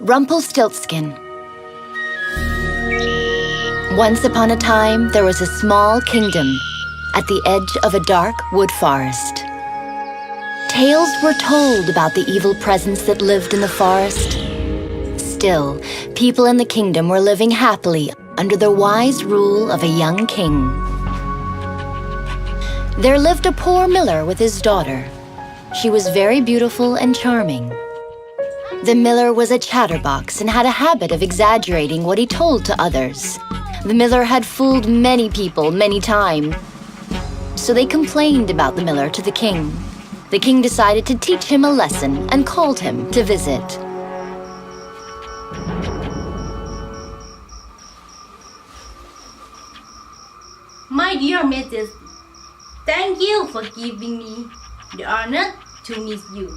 Rumpelstiltskin. Once upon a time, there was a small kingdom at the edge of a dark wood forest. Tales were told about the evil presence that lived in the forest. Still, people in the kingdom were living happily under the wise rule of a young king. There lived a poor miller with his daughter. She was very beautiful and charming. The miller was a chatterbox and had a habit of exaggerating what he told to others. The miller had fooled many people many times, so they complained about the miller to the king. The king decided to teach him a lesson and called him to visit. My dear Majesty, thank you for giving me the honor to meet you.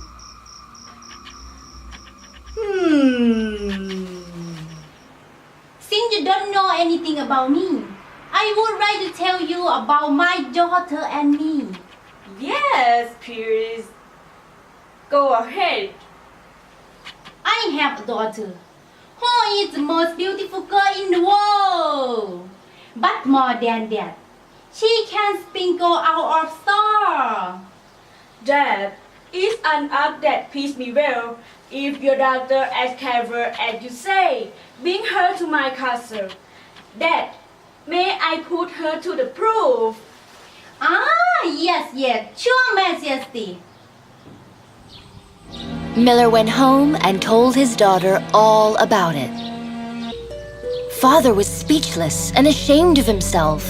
Since you don't know anything about me, I would like to tell you about my daughter and me. Yes, please. Go ahead. I have a daughter who is the most beautiful girl in the world. But more than that, she can sprinkle out of star. That is an act that pleased me well. If your daughter as clever as you say, bring her to my castle. That may I put her to the proof. Yes, sure, Majesty. Miller went home and told his daughter all about it. Father was speechless and ashamed of himself.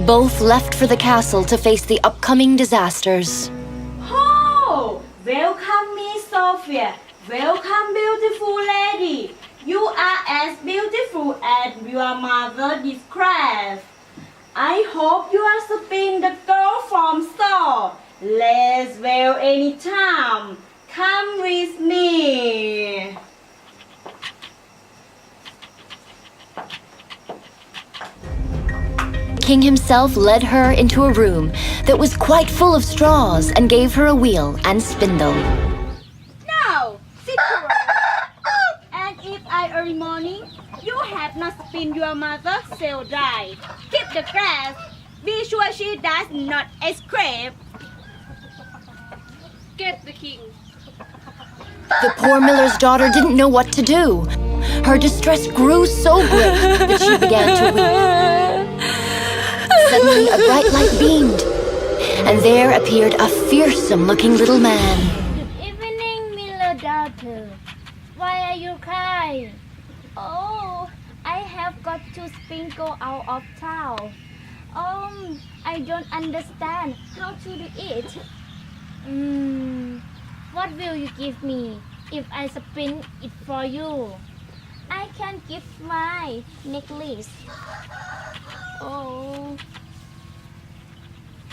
Both left for the castle to face the upcoming disasters. Oh, welcome Miss Sophia. Welcome, beautiful lady. You are as beautiful as your mother described. I hope you are spin the girl from store. Let's well any time. Come with me. King himself led her into a room that was quite full of straws and gave her a wheel and spindle. Now, sit down. And if early morning, you have not spin your mother sail dry. Keep the grass. Be sure she does not escape. Get the king. The poor miller's daughter didn't know what to do. Her distress grew so great that she began to weep. Suddenly, a bright light beamed, and there appeared a fearsome-looking little man. Good evening, Miller daughter. Why are you crying? Oh, I have got to sprinkle out of town. I don't understand how to do it. What will you give me if I spin it for you? I can give my necklace. Oh.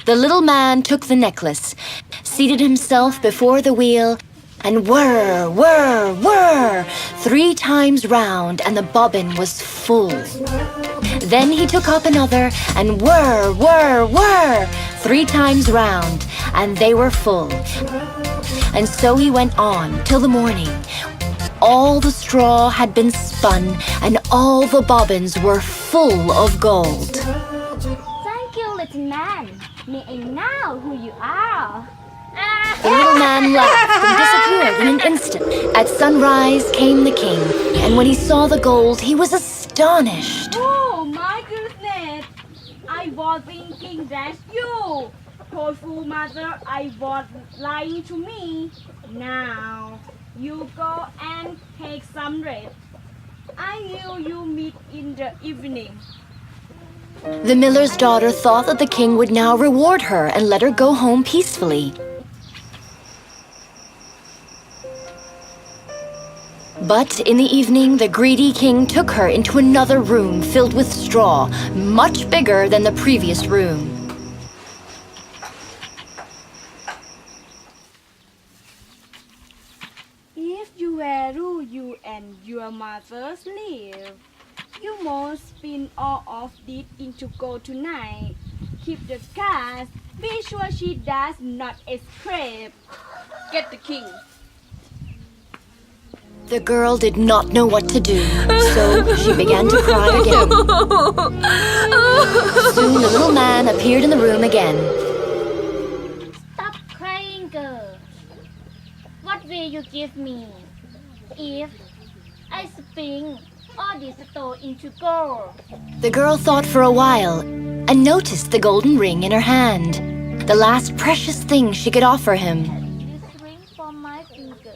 The little man took the necklace, seated himself before the wheel, and whir, whir, whir, 3 times round, and the bobbin was full. Then he took up another, and whir, whir, whir, 3 times round, and they were full. And so he went on till the morning. All the straw had been spun, and all the bobbins were full of gold. Thank you, little man. May I know who you are? The little man laughed and disappeared in an instant. At sunrise came the king, and when he saw the gold, he was astonished. Oh my goodness! I was thinking that's you. Poor fool mother, I was lying to me. Now, you go and take some rest. I knew you meet in the evening. The miller's daughter thought that the king would now reward her and let her go home peacefully. But in the evening, the greedy king took her into another room filled with straw, much bigger than the previous room. If you were you and your mother live, you must spin all of it into gold tonight. Keep the cat. Be sure she does not escape. Get the king. The girl did not know what to do, so she began to cry again. Soon the little man appeared in the room again. Stop crying, girl. What will you give me if I spin all this stone into gold? The girl thought for a while and noticed the golden ring in her hand, the last precious thing she could offer him. This ring for my finger.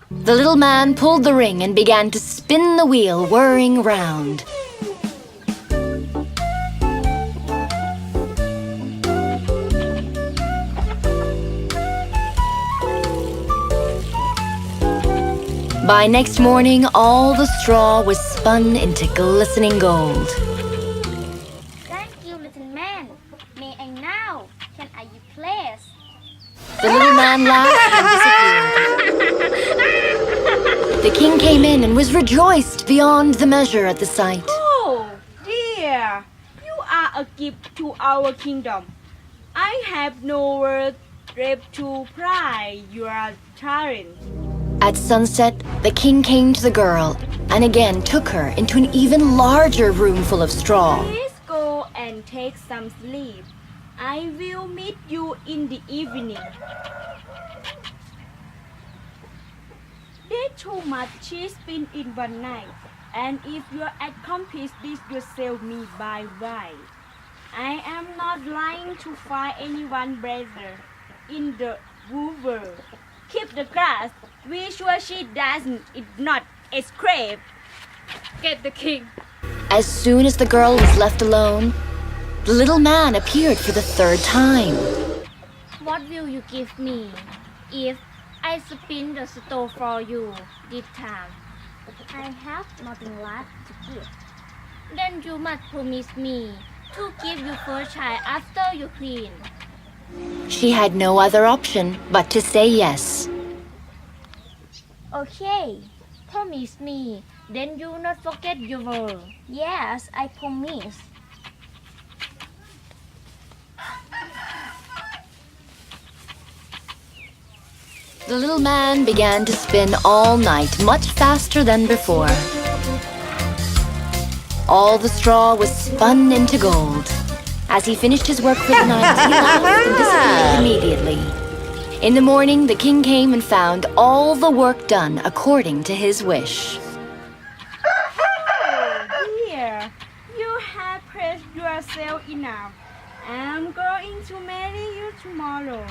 The little man pulled the ring and began to spin the wheel, whirring round. By next morning, all the straw was spun into glistening gold. Thank you, little man. May I now? Can I you please? The little man laughed and disappeared. The king came in and was rejoiced beyond the measure at the sight. Oh, dear, you are a gift to our kingdom. I have no words left to praise your talent. At sunset, the king came to the girl and again took her into an even larger room full of straw. Please go and take some sleep. I will meet you in the evening. There's too much cheese spin in one night, and if you accomplish this yourself me by right. I am not lying to find anyone better in the whole world. Keep the grass. Be sure she doesn't not escape. Get the king. As soon as the girl was left alone, the little man appeared for the third time. What will you give me if I spin the stone for you this time? I have nothing left to give. Then you must promise me to give you first child after you clean. She had no other option but to say yes. Okay, promise me. Then you not forget your word. Yes, I promise. The little man began to spin all night, much faster than before. All the straw was spun into gold. As he finished his work for the night, he laughed and disappeared immediately. In the morning, the king came and found all the work done according to his wish. Dear, you have praised yourself enough. I'm going to marry you tomorrow.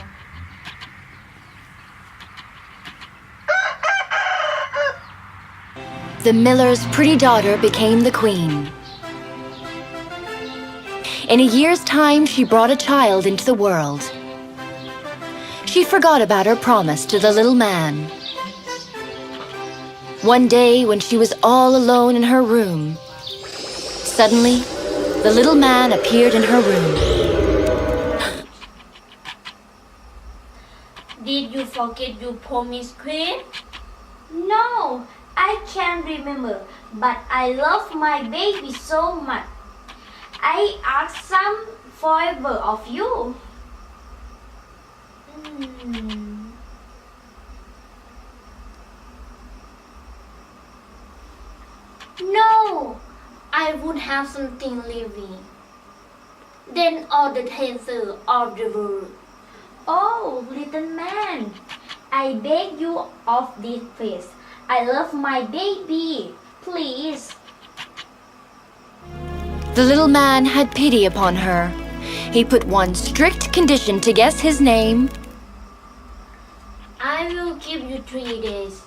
The miller's pretty daughter became the queen. In a year's time, she brought a child into the world. She forgot about her promise to the little man. One day, when she was all alone in her room, suddenly, the little man appeared in her room. Did you forget your promise, Queen? No, I can't remember, but I love my baby so much. I ask some favor of you. No, I would have something living. Then all the answer of the world. Oh, little man, I beg you of this face. I love my baby. Please. The little man had pity upon her. He put one strict condition to guess his name. I will give you 3 days.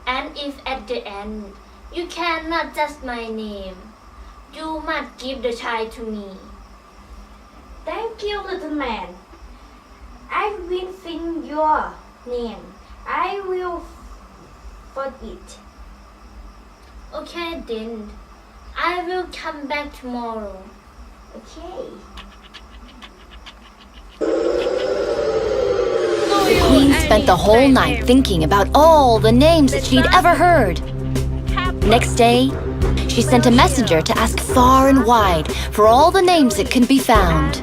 And if at the end you cannot guess my name, you must give the child to me. Thank you, little man. I will find your name. I will forget. Okay then. I will come back tomorrow. Okay. The queen spent the whole night thinking about all the names that she'd ever heard. Next day, she sent a messenger to ask far and wide for all the names that could be found.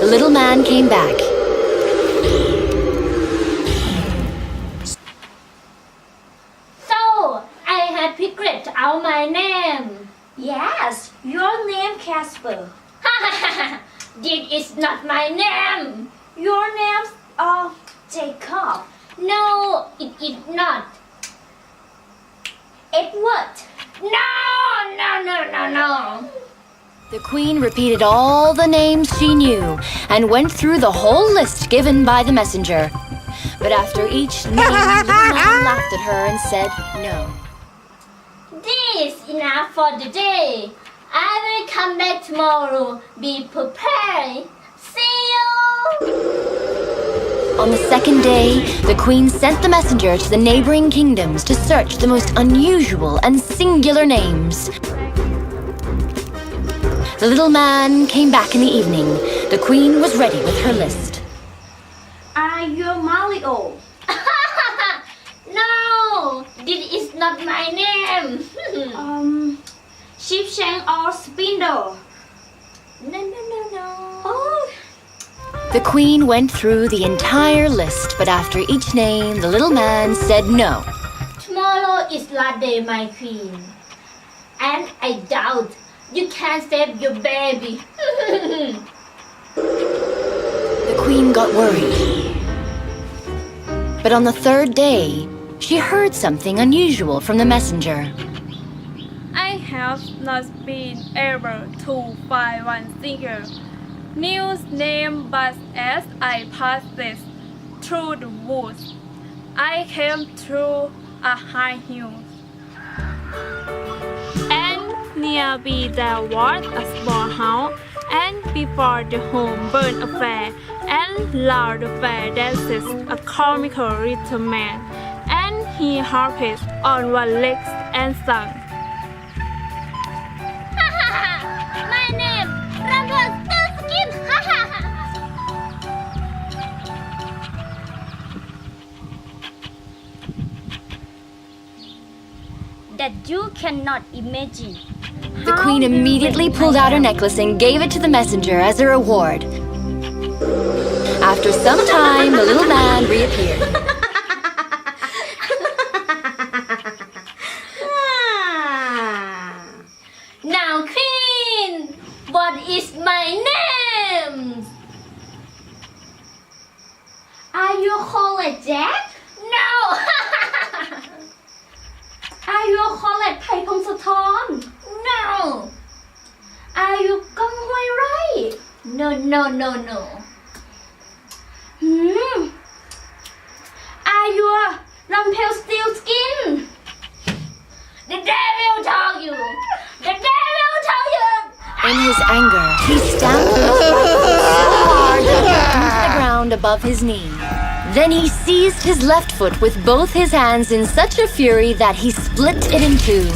the little man came back. So, I had figured out my name. Yes, your name Casper. This is not my name. Your name's Jacob. No, it is not. Edward. No. The queen repeated all the names she knew and went through the whole list given by the messenger. But after each name, the little man laughed at her and said no. This is enough for the day. I will come back tomorrow. Be prepared. See you. On the second day, the queen sent the messenger to the neighboring kingdoms to search the most unusual and singular names. The little man came back in the evening. The queen was ready with her list. Are you Mario? No, this is not my name. Sheepshank or Spindle? No. Oh, The queen went through the entire list, but after each name, the little man said no. Tomorrow is last day, my queen. And I doubt you can save your baby. The queen got worried. But on the third day, she heard something unusual from the messenger. I have not been able to find one single new name, but as I passed through the woods, I came to a high hill. And nearby there was a small house, and before the home burned a fire, and loud fire dances a comical little man, and he hopped on one leg and sang. My name, Rumpelstiltskin. that you cannot imagine. The queen immediately pulled out her necklace and gave it to the messenger as a reward. After some time, the little man reappeared. Now, queen, what is my name? Are you called Jack? No. Are you called ไผ่พงศธร No. Are you ก้องห้วยไร่ No. Are you Rumpelstiltskin? The devil told you. The devil told you. In his anger, he stamped with his right foot so hard that it went into the ground above his knee. Then he seized his left foot with both his hands in such a fury that he split it in two.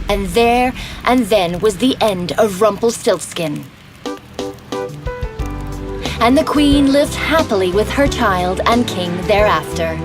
And there and then was the end of Rumpelstiltskin. And the queen lived happily with her child and king thereafter.